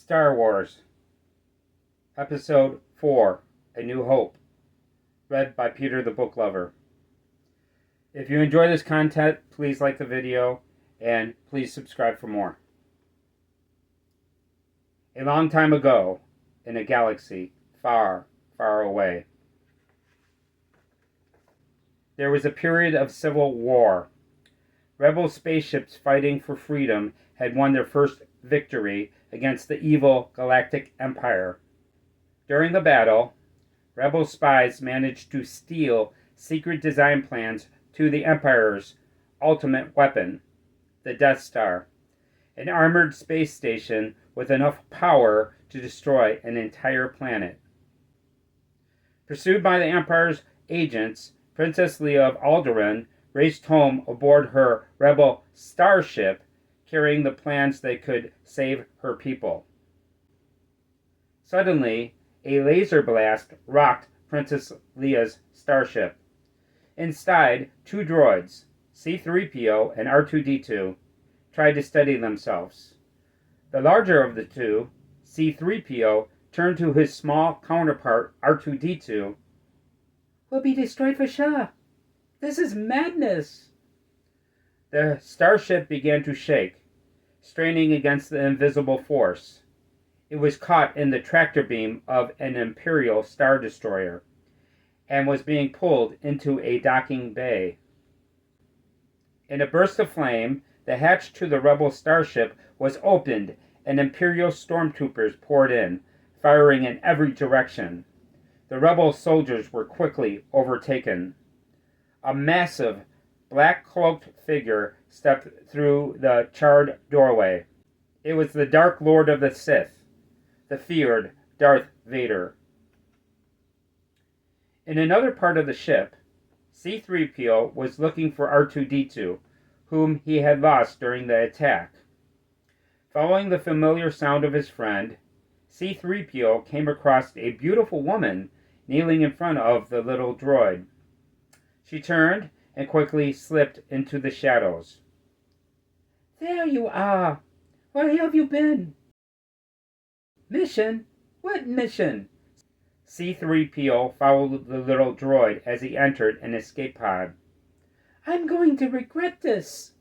Star Wars, Episode 4, A New Hope, read by Peter the Booklover. If you enjoy this content, please like the video and please subscribe for more. A long time ago, in a galaxy far, far away, there was a period of civil war. Rebel spaceships fighting for freedom had won their first victory against the evil Galactic Empire. During the battle, Rebel spies managed to steal secret design plans to the Empire's ultimate weapon, the Death Star, an armored space station with enough power to destroy an entire planet. Pursued by the Empire's agents, Princess Leia of Alderaan raced home aboard her Rebel starship, carrying the plans that could save her people. Suddenly, a laser blast rocked Princess Leia's starship. Inside, two droids, C-3PO and R2-D2, tried to steady themselves. The larger of the two, C-3PO, turned to his small counterpart, R2-D2. "We'll be destroyed for sure. This is madness." The starship began to shake, straining against the invisible force. It was caught in the tractor beam of an Imperial Star Destroyer and was being pulled into a docking bay. In a burst of flame, the hatch to the Rebel starship was opened and Imperial stormtroopers poured in, firing in every direction. The Rebel soldiers were quickly overtaken. A massive, black-cloaked figure stepped through the charred doorway. It was the Dark Lord of the Sith, the feared Darth Vader. In another part of the ship, C-3PO was looking for R2-D2, whom he had lost during the attack. Following the familiar sound of his friend, C-3PO came across a beautiful woman kneeling in front of the little droid. She turned and quickly slipped into the shadows. "There you are. Where have you been?" "Mission? What mission?" C-3PO followed the little droid as he entered an escape pod. "I'm going to regret this."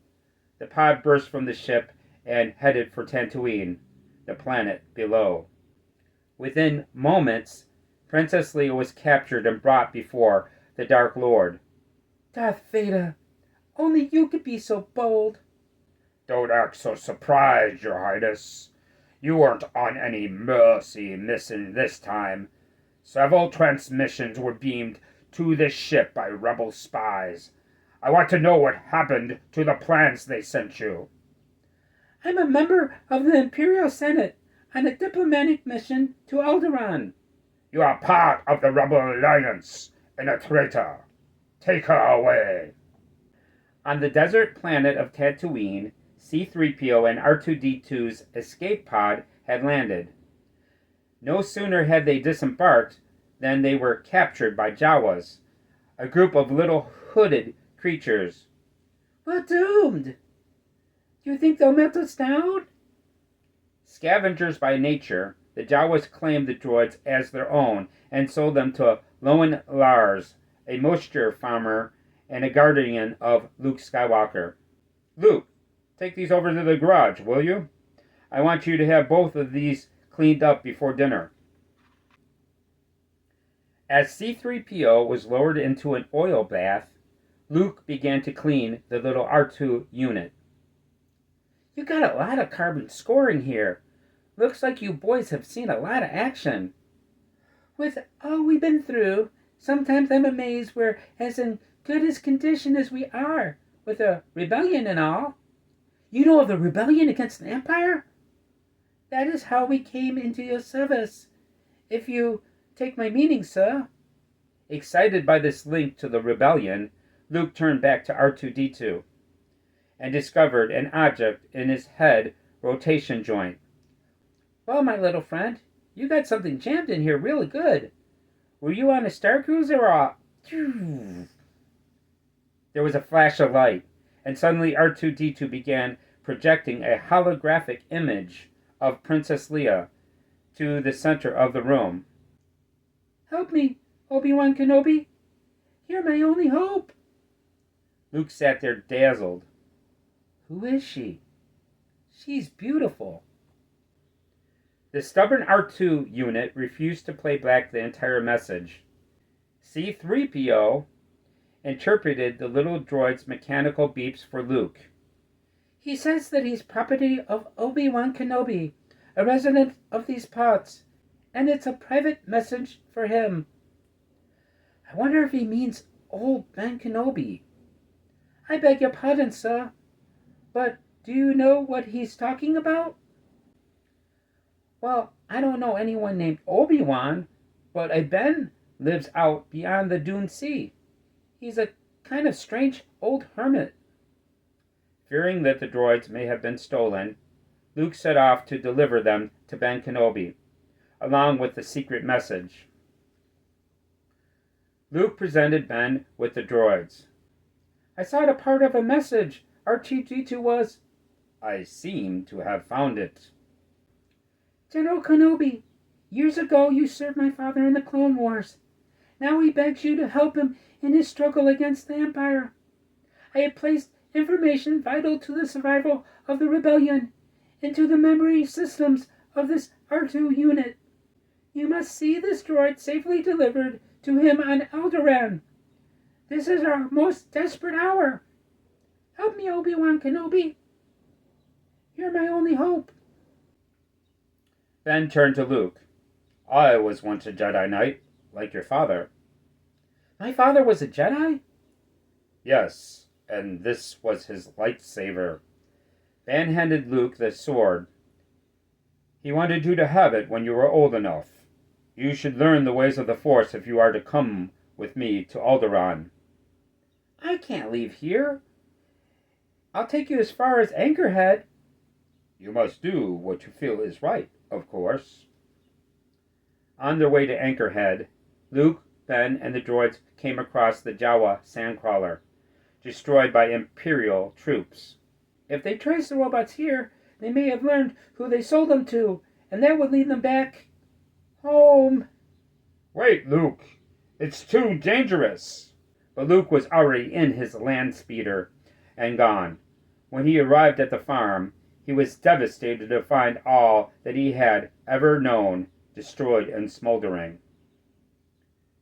The pod burst from the ship and headed for Tatooine, the planet below. Within moments, Princess Leia was captured and brought before the Dark Lord. "Darth Vader, only you could be so bold." "Don't act so surprised, Your Highness. You weren't on any mercy mission this time. Several transmissions were beamed to this ship by Rebel spies. I want to know what happened to the plans they sent you." "I'm a member of the Imperial Senate on a diplomatic mission to Alderaan." "You are part of the Rebel Alliance and a traitor. Take her away." On the desert planet of Tatooine, C-3PO and R2-D2's escape pod had landed. No sooner had they disembarked than they were captured by Jawas, a group of little hooded creatures. "We're doomed. You think they'll melt us down?" Scavengers by nature, the Jawas claimed the droids as their own and sold them to Lowen Lars, a moisture farmer and a guardian of Luke Skywalker. "Luke, take these over to the garage, will you? I want you to have both of these cleaned up before dinner." As C-3PO was lowered into an oil bath, Luke began to clean the little R2 unit. "You got a lot of carbon scoring here. Looks like you boys have seen a lot of action." "With all we've been through, sometimes I'm amazed we're as in good as condition as we are, with a rebellion and all." "You know of the rebellion against the Empire?" "That is how we came into your service, if you take my meaning, sir." Excited by this link to the rebellion, Luke turned back to R2-D2 and discovered an object in his head rotation joint. "Well, my little friend, you got something jammed in here really good. Were you on a Star Cruiser or a..." There was a flash of light, and suddenly R2-D2 began projecting a holographic image of Princess Leia to the center of the room. Help me, Obi-Wan Kenobi. You're my only hope. Luke sat there dazzled. Who is she? She's beautiful. The stubborn R2 unit refused to play back the entire message. C-3PO interpreted the little droid's mechanical beeps for Luke. He says that he's property of Obi-Wan Kenobi, a resident of these parts, and it's a private message for him. I wonder if he means old Ben Kenobi. I beg your pardon, sir, but do you know what he's talking about? Well, I don't know anyone named Obi-Wan, but a Ben lives out beyond the Dune Sea. He's a kind of strange old hermit. Fearing that the droids may have been stolen, Luke set off to deliver them to Ben Kenobi, along with the secret message. Luke presented Ben with the droids. I saw a part of a message R2-D2 was... I seem to have found it. General Kenobi, years ago you served my father in the Clone Wars. Now he begs you to help him in his struggle against the Empire. I have placed information vital to the survival of the rebellion into the memory systems of this R2 unit. You must see this droid safely delivered to him on Alderaan. This is our most desperate hour. Help me, Obi-Wan Kenobi. You're my only hope. Ben turned to Luke. I was once a Jedi Knight, like your father. My father was a Jedi? Yes, and this was his lightsaber. Ben handed Luke the sword. He wanted you to have it when you were old enough. You should learn the ways of the Force if you are to come with me to Alderaan. I can't leave here. I'll take you as far as Anchorhead. You must do what you feel is right, of course. On their way to Anchorhead, Luke, Ben, and the droids came across the Jawa sandcrawler, destroyed by Imperial troops. If they trace the robots here, they may have learned who they sold them to, and that would lead them back home. Wait, Luke. It's too dangerous. But Luke was already in his land speeder and gone. When he arrived at the farm, he was devastated to find all that he had ever known destroyed and smoldering.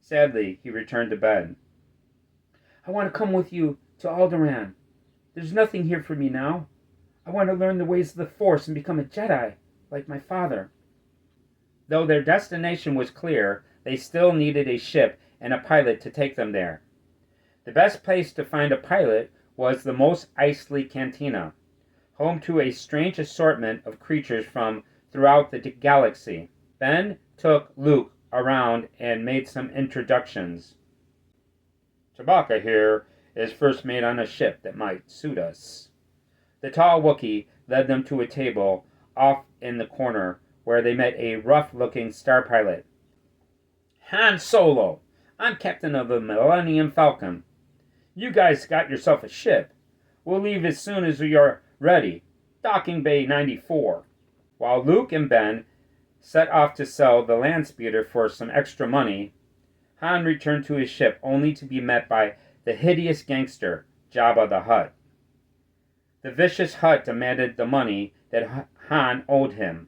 Sadly, he returned to bed. I want to come with you to Alderaan. There's nothing here for me now. I want to learn the ways of the Force and become a Jedi, like my father. Though their destination was clear, they still needed a ship and a pilot to take them there. The best place to find a pilot was the Mos Eisley Cantina, home to a strange assortment of creatures from throughout the galaxy. Ben took Luke around and made some introductions. Chewbacca here is first mate on a ship that might suit us. The tall Wookiee led them to a table off in the corner where they met a rough-looking star pilot. Han Solo, I'm captain of the Millennium Falcon. You guys got yourself a ship. We'll leave as soon as you're ready. Docking Bay 94. While Luke and Ben set off to sell the land speeder for some extra money, Han returned to his ship only to be met by the hideous gangster, Jabba the Hutt. The vicious Hutt demanded the money that Han owed him.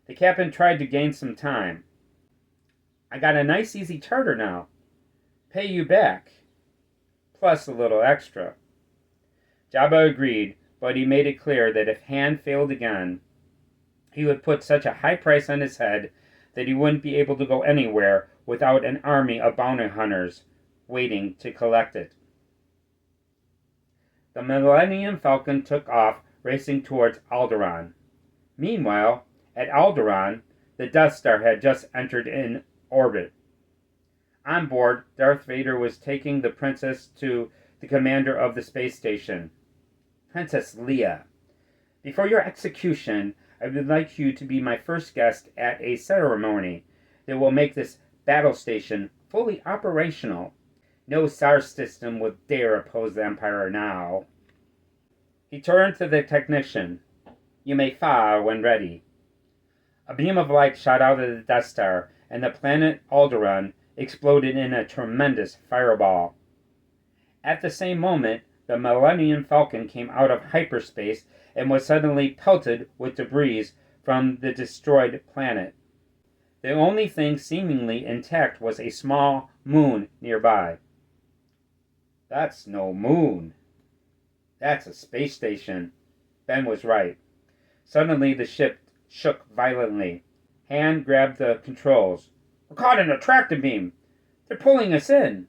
The captain tried to gain some time. I got a nice easy charter now. Pay you back. Plus a little extra. Jabba agreed, but he made it clear that if Han failed again, he would put such a high price on his head that he wouldn't be able to go anywhere without an army of bounty hunters waiting to collect it. The Millennium Falcon took off, racing towards Alderaan. Meanwhile, at Alderaan, the Death Star had just entered in orbit. On board, Darth Vader was taking the princess to the commander of the space station, Princess Leia. Before your execution, I would like you to be my first guest at a ceremony that will make this battle station fully operational. No star system would dare oppose the Empire now. He turned to the technician. You may fire when ready. A beam of light shot out of the Death Star, and the planet Alderaan exploded in a tremendous fireball. At the same moment, the Millennium Falcon came out of hyperspace and was suddenly pelted with debris from the destroyed planet. The only thing seemingly intact was a small moon nearby. That's no moon. That's a space station. Ben was right. Suddenly the ship shook violently. Han grabbed the controls. We're caught in a tractor beam. They're pulling us in.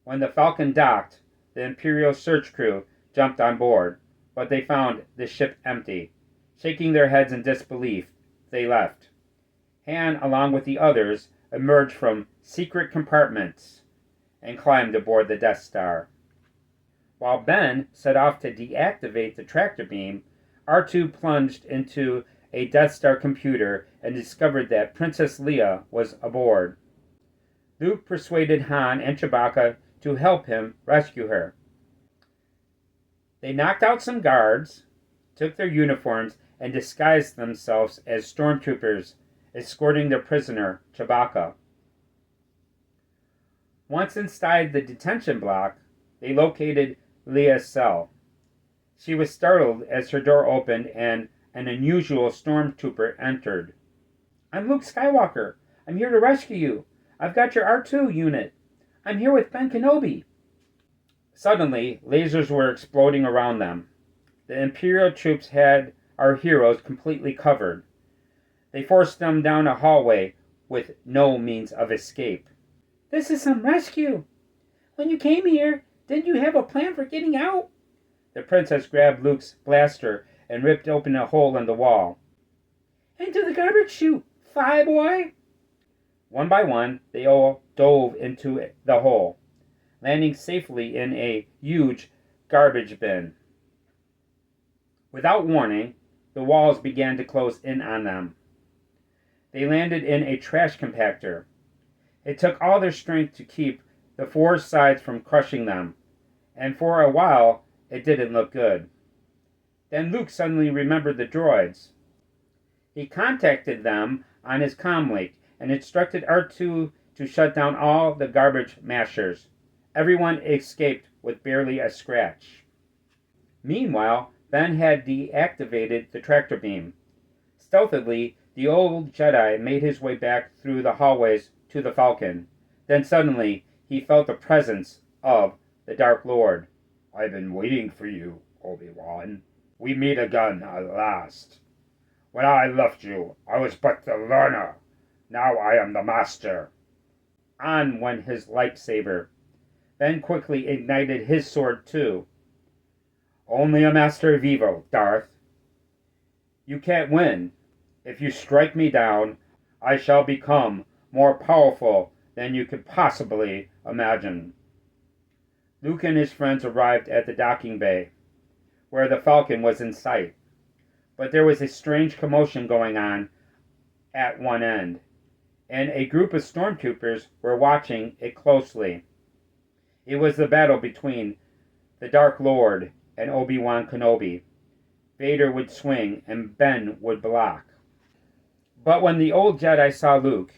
When the Falcon docked, the Imperial search crew jumped on board, but they found the ship empty. Shaking their heads in disbelief, they left. Han, along with the others, emerged from secret compartments and climbed aboard the Death Star. While Ben set off to deactivate the tractor beam, R2 plunged into a Death Star computer and discovered that Princess Leia was aboard. Luke persuaded Han and Chewbacca to help him rescue her. They knocked out some guards, took their uniforms, and disguised themselves as stormtroopers, escorting their prisoner, Chewbacca. Once inside the detention block, they located Leia's cell. She was startled as her door opened and an unusual stormtrooper entered. I'm Luke Skywalker. I'm here to rescue you. I've got your R2 unit. I'm here with Ben Kenobi. Suddenly, lasers were exploding around them. The Imperial troops had our heroes completely covered. They forced them down a hallway with no means of escape. This is some rescue. When you came here, didn't you have a plan for getting out? The princess grabbed Luke's blaster and ripped open a hole in the wall. Into the garbage chute, Boy. One by one, they all dove into the hole, landing safely in a huge garbage bin. Without warning, the walls began to close in on them. They landed in a trash compactor. It took all their strength to keep the four sides from crushing them, and for a while, it didn't look good. Then Luke suddenly remembered the droids. He contacted them on his comlink and instructed R2 to shut down all the garbage mashers. Everyone escaped with barely a scratch. Meanwhile, Ben had deactivated the tractor beam. Stealthily, the old Jedi made his way back through the hallways to the Falcon. Then suddenly, he felt the presence of the Dark Lord. I've been waiting for you, Obi-Wan. We meet again at last. When I left you, I was but the learner. Now I am the master. On went his lightsaber. Ben quickly ignited his sword too. Only a master of evil, Darth. You can't win. If you strike me down, I shall become more powerful than you could possibly imagine. Luke and his friends arrived at the docking bay, where the Falcon was in sight. But there was a strange commotion going on at one end, and a group of stormtroopers were watching it closely. It was the battle between the Dark Lord and Obi-Wan Kenobi. Vader would swing and Ben would block. But when the old Jedi saw Luke,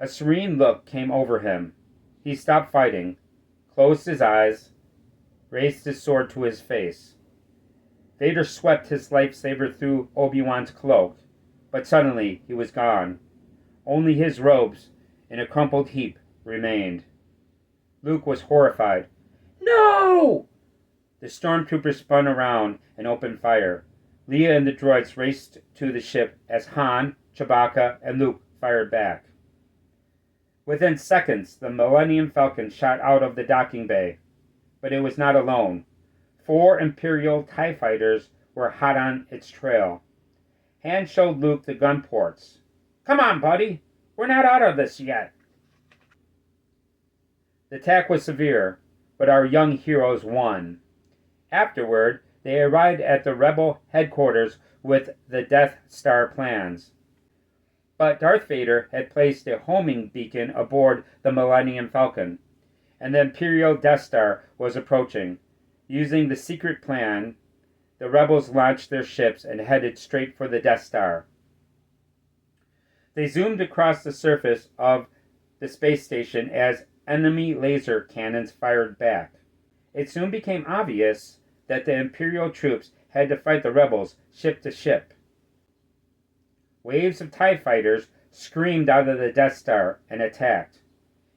a serene look came over him. He stopped fighting, closed his eyes, raised his sword to his face. Vader swept his lightsaber through Obi-Wan's cloak, but suddenly he was gone. Only his robes, in a crumpled heap, remained. Luke was horrified. No! The stormtroopers spun around and opened fire. Leia and the droids raced to the ship as Han, Chewbacca, and Luke fired back. Within seconds, the Millennium Falcon shot out of the docking bay. But it was not alone. 4 Imperial TIE fighters were hot on its trail. Han showed Luke the gun ports. Come on, buddy. We're not out of this yet. The attack was severe, but our young heroes won. Afterward, they arrived at the Rebel headquarters with the Death Star plans. But Darth Vader had placed a homing beacon aboard the Millennium Falcon, and the Imperial Death Star was approaching. Using the secret plan, the rebels launched their ships and headed straight for the Death Star. They zoomed across the surface of the space station as enemy laser cannons fired back. It soon became obvious that the Imperial troops had to fight the rebels ship to ship. Waves of TIE fighters screamed out of the Death Star and attacked.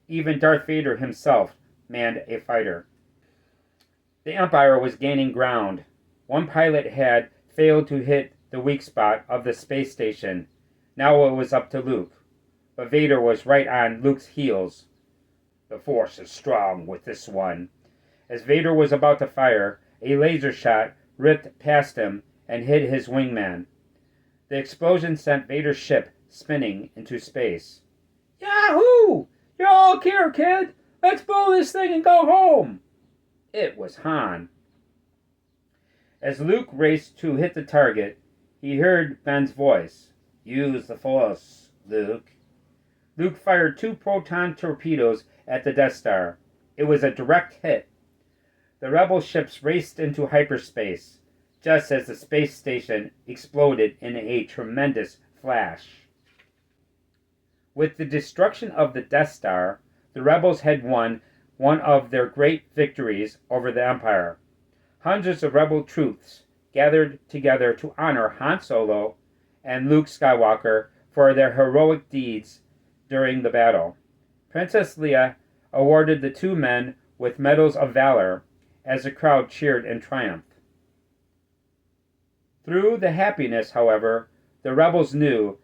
Even Darth Vader himself manned a fighter. The Empire was gaining ground. One pilot had failed to hit the weak spot of the space station. Now it was up to Luke. But Vader was right on Luke's heels. The Force is strong with this one. As Vader was about to fire, a laser shot ripped past him and hit his wingman. The explosion sent Vader's ship spinning into space. Yahoo! You're all here, kid! Let's blow this thing and go home! It was Han. As Luke raced to hit the target, he heard Ben's voice. Use the Force, Luke. Luke fired 2 proton torpedoes at the Death Star. It was a direct hit. The rebel ships raced into hyperspace, just as the space station exploded in a tremendous flash. With the destruction of the Death Star, the rebels had won one of their great victories over the Empire. Hundreds of rebel troops gathered together to honor Han Solo and Luke Skywalker for their heroic deeds during the battle. Princess Leia awarded the 2 men with medals of valor as the crowd cheered in triumph. Through the happiness, however, the rebels knew,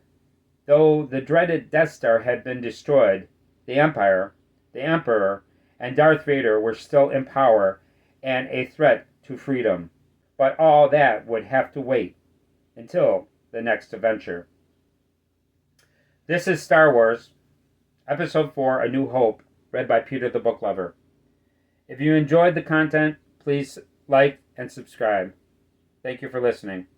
though the dreaded Death Star had been destroyed, the Empire, the Emperor, and Darth Vader were still in power and a threat to freedom. But all that would have to wait until the next adventure. This is Star Wars, Episode 4, A New Hope, read by Peter the Booklover. If you enjoyed the content, please like and subscribe. Thank you for listening.